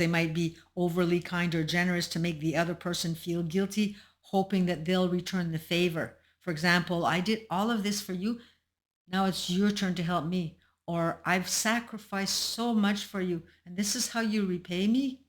They might be overly kind or generous to make the other person feel guilty, hoping that they'll return the favor. For example, I did all of this for you. Now it's your turn to help me. Or I've sacrificed so much for you, and this is how you repay me.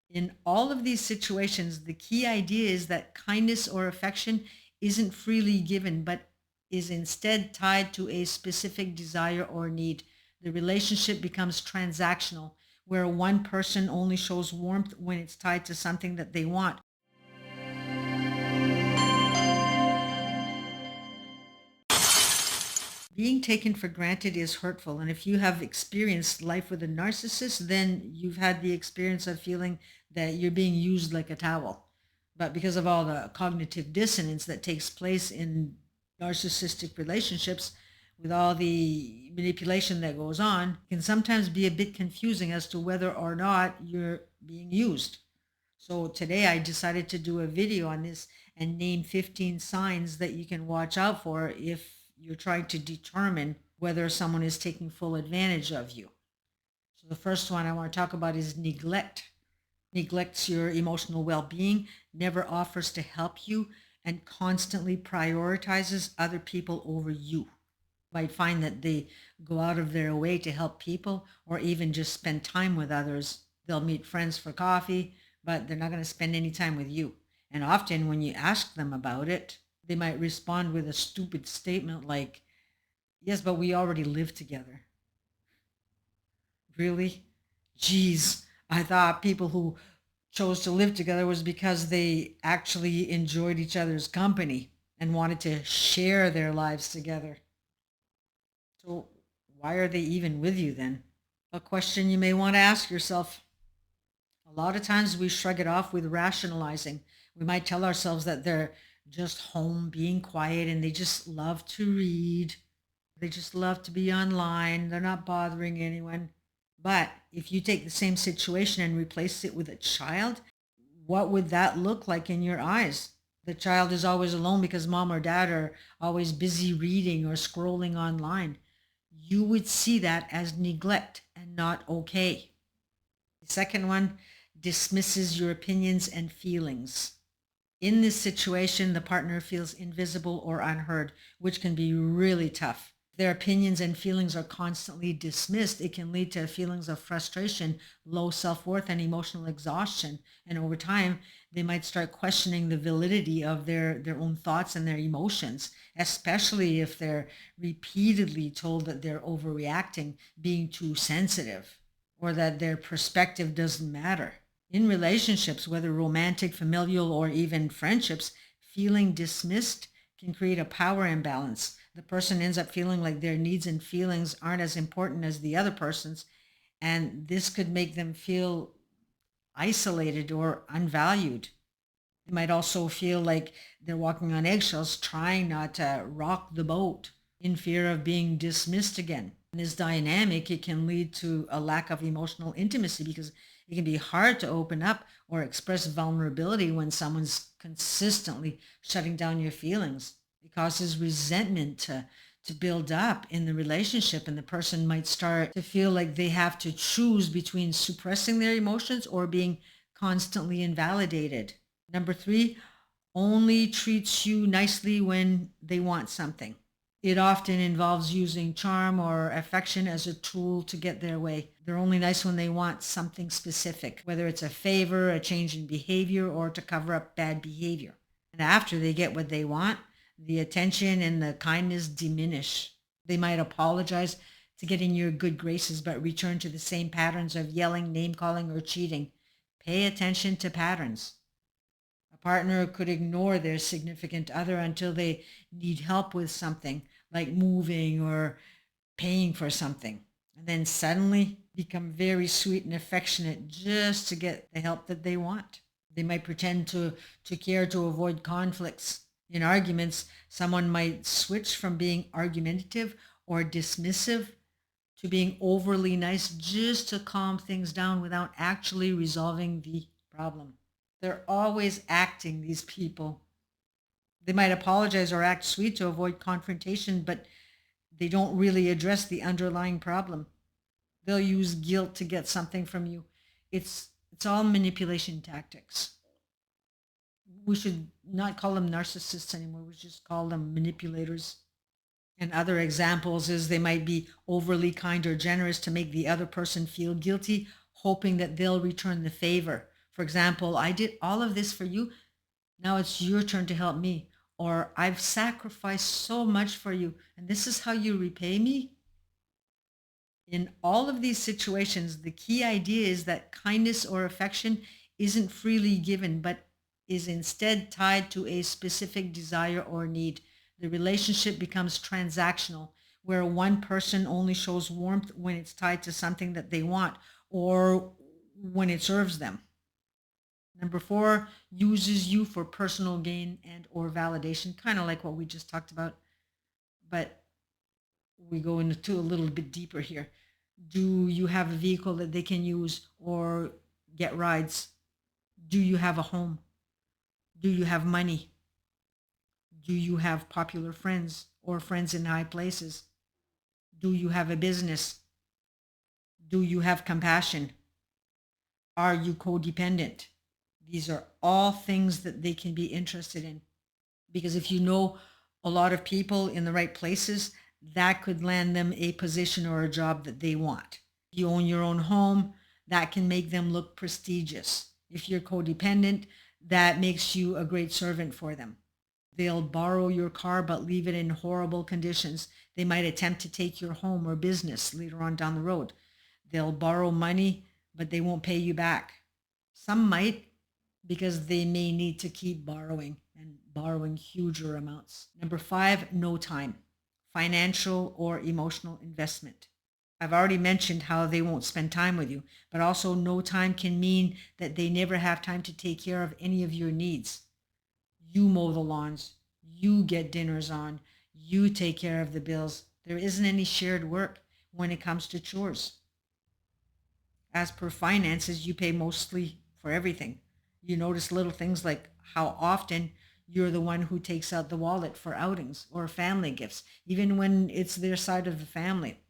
In all of these situations, the key idea is that kindness or affection isn't freely given, but is instead tied to a specific desire or need. The relationship becomes transactional, where one person only shows warmth when it's tied to something that they want. Being taken for granted is hurtful. And if you have experienced life with a narcissist, then you've had the experience of feeling that you're being used like a towel. But because of all the cognitive dissonance that takes place in narcissistic relationships, with all the manipulation that goes on, it can sometimes be a bit confusing as to whether or not you're being used. So today I decided to do a video on this and name 15 signs that you can watch out for if you're trying to determine whether someone is taking full advantage of you. So the first one I want to talk about is neglect. Neglects your emotional well-being, never offers to help you, and constantly prioritizes other people over you. You might find that they go out of their way to help people or even just spend time with others. They'll meet friends for coffee, but they're not going to spend any time with you. And often when you ask them about it, they might respond with a stupid statement like, yes, but we already live together. Really? Geez, I thought people who chose to live together was because they actually enjoyed each other's company and wanted to share their lives together. So why are they even with you then? A question you may want to ask yourself. A lot of times we shrug it off with rationalizing. We might tell ourselves that they're just home being quiet and they just love to read. They just love to be online. They're not bothering anyone. But if you take the same situation and replace it with a child, what would that look like in your eyes? The child is always alone because mom or dad are always busy reading or scrolling online. You would see that as neglect and not okay. The second one dismisses your opinions and feelings. In this situation, the partner feels invisible or unheard, which can be really tough. Their opinions and feelings are constantly dismissed. It can lead to feelings of frustration, low self-worth, and emotional exhaustion. And over time, they might start questioning the validity of their own thoughts and their emotions, especially if they're repeatedly told that they're overreacting, being too sensitive, or that their perspective doesn't matter. In relationships, whether romantic, familial, or even friendships, feeling dismissed can create a power imbalance. The person ends up feeling like their needs and feelings aren't as important as the other person's, and this could make them feel isolated or unvalued. They might also feel like they're walking on eggshells, trying not to rock the boat in fear of being dismissed again. In this dynamic, it can lead to a lack of emotional intimacy because it can be hard to open up or express vulnerability when someone's consistently shutting down your feelings. It causes resentment to build up in the relationship, and the person might start to feel like they have to choose between suppressing their emotions or being constantly invalidated. Number three, only treats you nicely when they want something. It often involves using charm or affection as a tool to get their way. They're only nice when they want something specific, whether it's a favor, a change in behavior, or to cover up bad behavior. And after they get what they want, the attention and the kindness diminish. They might apologize to get in your good graces, but return to the same patterns of yelling, name calling, or cheating. Pay attention to patterns. A partner could ignore their significant other until they need help with something like moving or paying for something, and then suddenly become very sweet and affectionate just to get the help that they want. They might pretend to care to avoid conflicts. In arguments, someone might switch from being argumentative or dismissive to being overly nice just to calm things down without actually resolving the problem. They're always acting, these people. They might apologize or act sweet to avoid confrontation, but they don't really address the underlying problem. They'll use guilt to get something from you. It's all manipulation tactics. We should not call them narcissists anymore. We just call them manipulators. And other examples is they might be overly kind or generous to make the other person feel guilty, hoping that they'll return the favor. For example, I did all of this for you. Now it's your turn to help me. Or I've sacrificed so much for you, and this is how you repay me. In all of these situations, the key idea is that kindness or affection isn't freely given, but is instead tied to a specific desire or need. The relationship becomes transactional, where one person only shows warmth when it's tied to something that they want or when it serves them. Number four, uses you for personal gain and or validation, kind of like what we just talked about, but we go into a little bit deeper here. Do you have a vehicle that they can use or get rides? Do you have a home? Do you have money? Do you have popular friends or friends in high places? Do you have a business? Do you have compassion? Are you codependent? These are all things that they can be interested in. Because if you know a lot of people in the right places, that could land them a position or a job that they want. If you own your own home, that can make them look prestigious. If you're codependent, that makes you a great servant for them. They'll borrow your car but leave it in horrible conditions. They might attempt to take your home or business later on down the road. They'll borrow money, but they won't pay you back. Some might, because they may need to keep borrowing and borrowing huger amounts. Number five, no time, financial or emotional investment. I've already mentioned how they won't spend time with you, but also no time can mean that they never have time to take care of any of your needs. You mow the lawns, you get dinners on, you take care of the bills. There isn't any shared work when it comes to chores. As per finances, you pay mostly for everything. You notice little things like how often you're the one who takes out the wallet for outings or family gifts, even when it's their side of the family.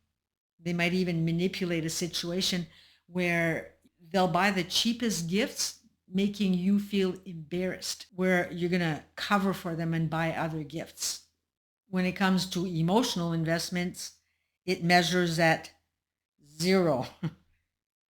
They might even manipulate a situation where they'll buy the cheapest gifts, making you feel embarrassed, where you're going to cover for them and buy other gifts. When it comes to emotional investments, it measures at zero.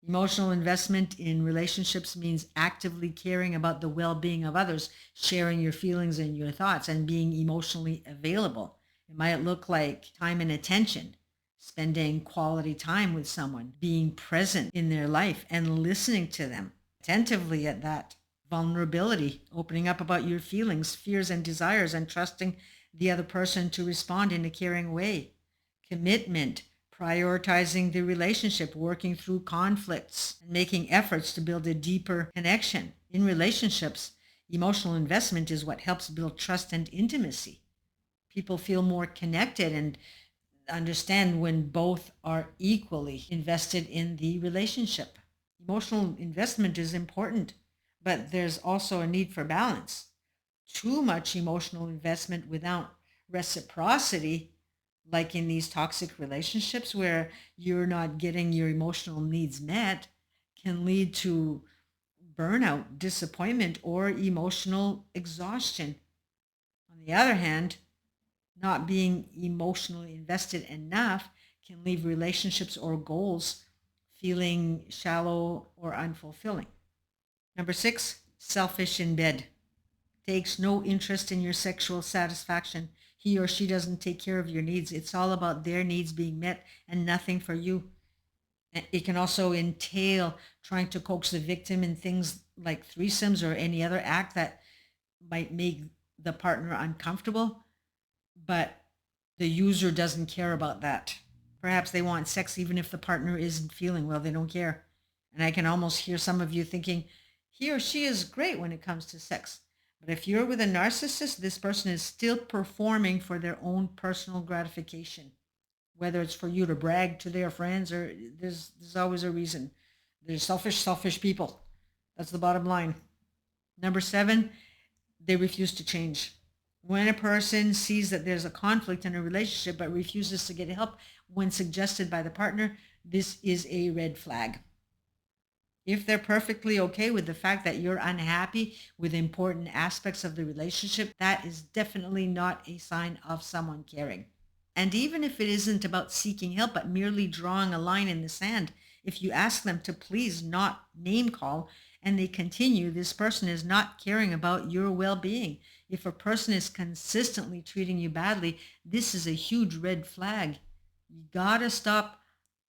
Emotional investment in relationships means actively caring about the well being of others, sharing your feelings and your thoughts, and being emotionally available. It might look like time and attention, spending quality time with someone, being present in their life and listening to them attentively at that. Vulnerability, opening up about your feelings, fears, and desires, and trusting the other person to respond in a caring way. Commitment, prioritizing the relationship, working through conflicts, and making efforts to build a deeper connection. In relationships, emotional investment is what helps build trust and intimacy. People feel more connected and understand when both are equally invested in the relationship. Emotional investment is important, but there's also a need for balance. Too much emotional investment without reciprocity, like in these toxic relationships where you're not getting your emotional needs met, can lead to burnout, disappointment, or emotional exhaustion. On the other hand, not being emotionally invested enough can leave relationships or goals feeling shallow or unfulfilling. Number six, selfish in bed. Takes no interest in your sexual satisfaction. He or she doesn't take care of your needs. It's all about their needs being met and nothing for you. It can also entail trying to coax the victim in things like threesomes or any other act that might make the partner uncomfortable, but the user doesn't care about that. Perhaps they want sex even if the partner isn't feeling well, they don't care. And I can almost hear some of you thinking, he or she is great when it comes to sex. But if you're with a narcissist, this person is still performing for their own personal gratification, whether it's for you to brag to their friends or there's always a reason. They're selfish people. That's the bottom line. Number seven, they refuse to change. When a person sees that there's a conflict in a relationship but refuses to get help when suggested by the partner, this is a red flag. If they're perfectly okay with the fact that you're unhappy with important aspects of the relationship, that is definitely not a sign of someone caring. And even if it isn't about seeking help, but merely drawing a line in the sand, if you ask them to please not name call and they continue, this person is not caring about your well being. If a person is consistently treating you badly, this is a huge red flag. You gotta stop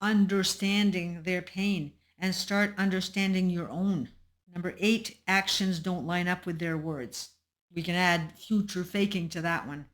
understanding their pain and start understanding your own. Number eight, actions don't line up with their words. We can add future faking to that one.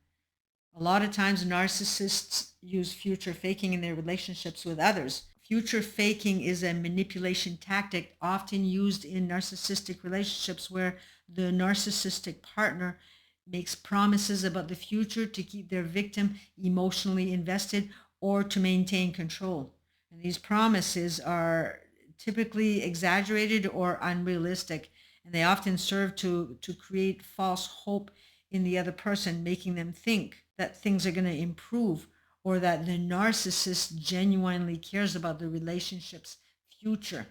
A lot of times, narcissists use future faking in their relationships with others. Future faking is a manipulation tactic often used in narcissistic relationships where the narcissistic partner makes promises about the future to keep their victim emotionally invested or to maintain control. And these promises are typically exaggerated or unrealistic, and they often serve to create false hope in the other person, making them think that things are going to improve or that the narcissist genuinely cares about the relationship's future.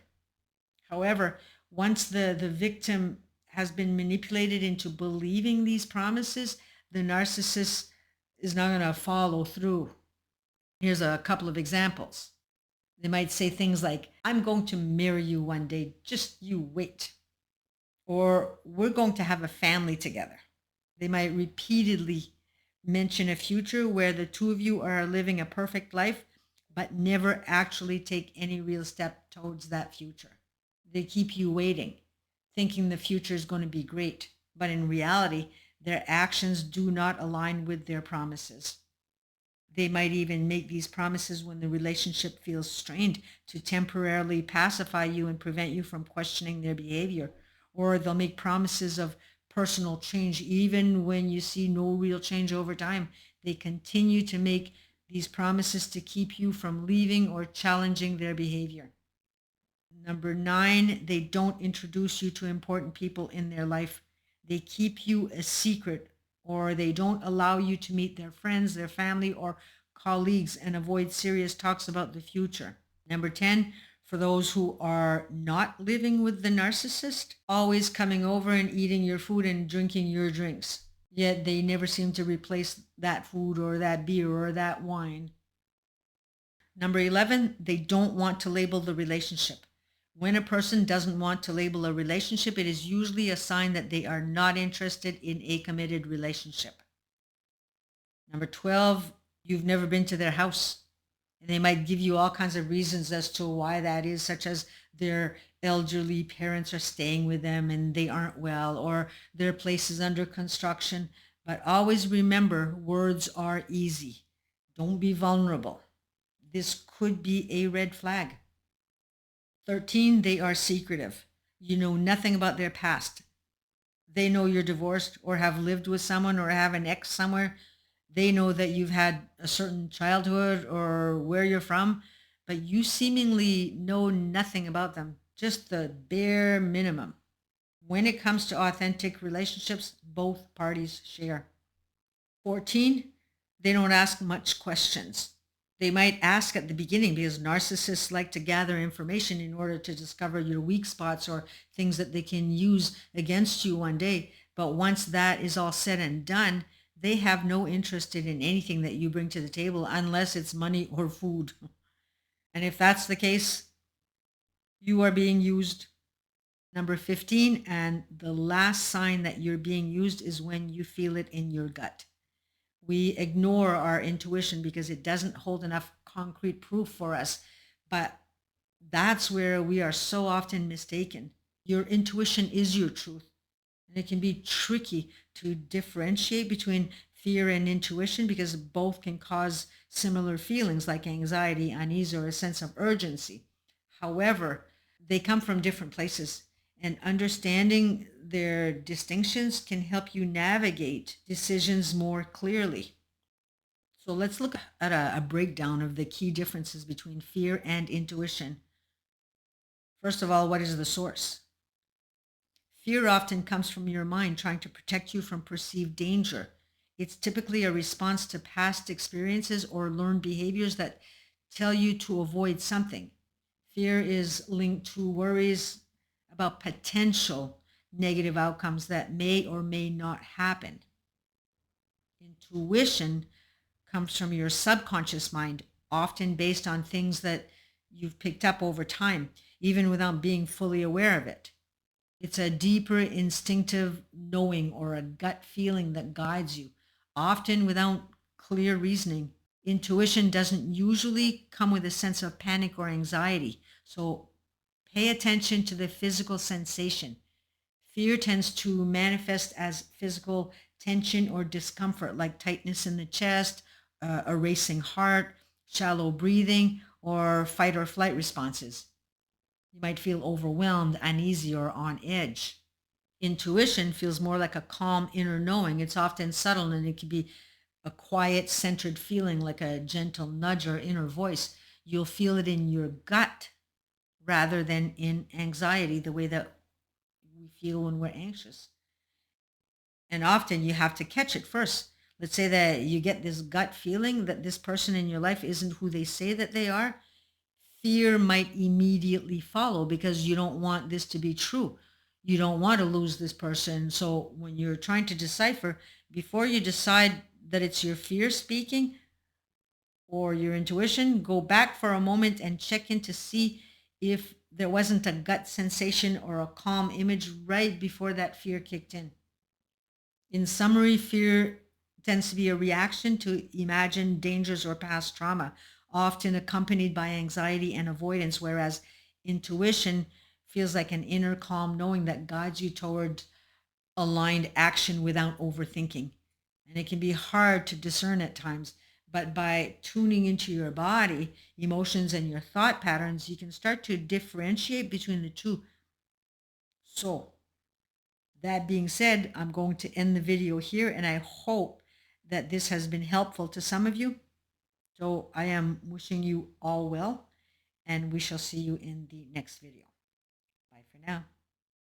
However, once the victim has been manipulated into believing these promises, the narcissist is not going to follow through. Here's a couple of examples. They might say things like, I'm going to marry you one day, just you wait. Or we're going to have a family together. They might repeatedly mention a future where the two of you are living a perfect life, but never actually take any real step towards that future. They keep you waiting, thinking the future is going to be great, but in reality, their actions do not align with their promises. They might even make these promises when the relationship feels strained to temporarily pacify you and prevent you from questioning their behavior. Or they'll make promises of personal change even when you see no real change over time. They continue to make these promises to keep you from leaving or challenging their behavior. Number nine, they don't introduce you to important people in their life. They keep you a secret, or they don't allow you to meet their friends, their family, or colleagues and avoid serious talks about the future. Number 10, for those who are not living with the narcissist, always coming over and eating your food and drinking your drinks. Yet they never seem to replace that food or that beer or that wine. Number 11, they don't want to label the relationship. When a person doesn't want to label a relationship, it is usually a sign that they are not interested in a committed relationship. Number 12, you've never been to their house. And they might give you all kinds of reasons as to why that is, such as their elderly parents are staying with them and they aren't well, or their place is under construction. But always remember, words are easy. Don't be vulnerable. This could be a red flag. 13, they are secretive. You know nothing about their past. They know you're divorced or have lived with someone or have an ex somewhere. They know that you've had a certain childhood or where you're from, but you seemingly know nothing about them, just the bare minimum. When it comes to authentic relationships, both parties share. 14, they don't ask much questions. They might ask at the beginning because narcissists like to gather information in order to discover your weak spots or things that they can use against you one day. But once that is all said and done, they have no interest in anything that you bring to the table unless it's money or food. And if that's the case, you are being used. Number 15, and the last sign that you're being used is when you feel it in your gut. We ignore our intuition because it doesn't hold enough concrete proof for us. But that's where we are so often mistaken. Your intuition is your truth. And it can be tricky to differentiate between fear and intuition because both can cause similar feelings like anxiety, unease, or a sense of urgency. However, they come from different places, and understanding their distinctions can help you navigate decisions more clearly. So let's look at a breakdown of the key differences between fear and intuition. First of all, what is the source? Fear often comes from your mind trying to protect you from perceived danger. It's typically a response to past experiences or learned behaviors that tell you to avoid something. Fear is linked to worries, about potential negative outcomes that may or may not happen. Intuition comes from your subconscious mind, often based on things that you've picked up over time, even without being fully aware of it. It's a deeper instinctive knowing or a gut feeling that guides you, often without clear reasoning. Intuition doesn't usually come with a sense of panic or anxiety. So pay attention to the physical sensation. Fear tends to manifest as physical tension or discomfort, like tightness in the chest, a racing heart, shallow breathing, or fight or flight responses. You might feel overwhelmed, uneasy, or on edge. Intuition feels more like a calm inner knowing. It's often subtle and it can be a quiet, centered feeling like a gentle nudge or inner voice. You'll feel it in your gut rather than in anxiety, the way that we feel when we're anxious. And often you have to catch it first. Let's say that you get this gut feeling that this person in your life isn't who they say that they are. Fear might immediately follow because you don't want this to be true. You don't want to lose this person. So when you're trying to decipher, before you decide that it's your fear speaking or your intuition, go back for a moment and check in to see if there wasn't a gut sensation or a calm image right before that fear kicked in. In summary, fear tends to be a reaction to imagined dangers or past trauma, often accompanied by anxiety and avoidance, whereas intuition feels like an inner calm knowing that guides you toward aligned action without overthinking. And it can be hard to discern at times, but by tuning into your body, emotions, and your thought patterns, you can start to differentiate between the two. So, that being said, I'm going to end the video here, and I hope that this has been helpful to some of you. So I am wishing you all well, and we shall see you in the next video. Bye for now.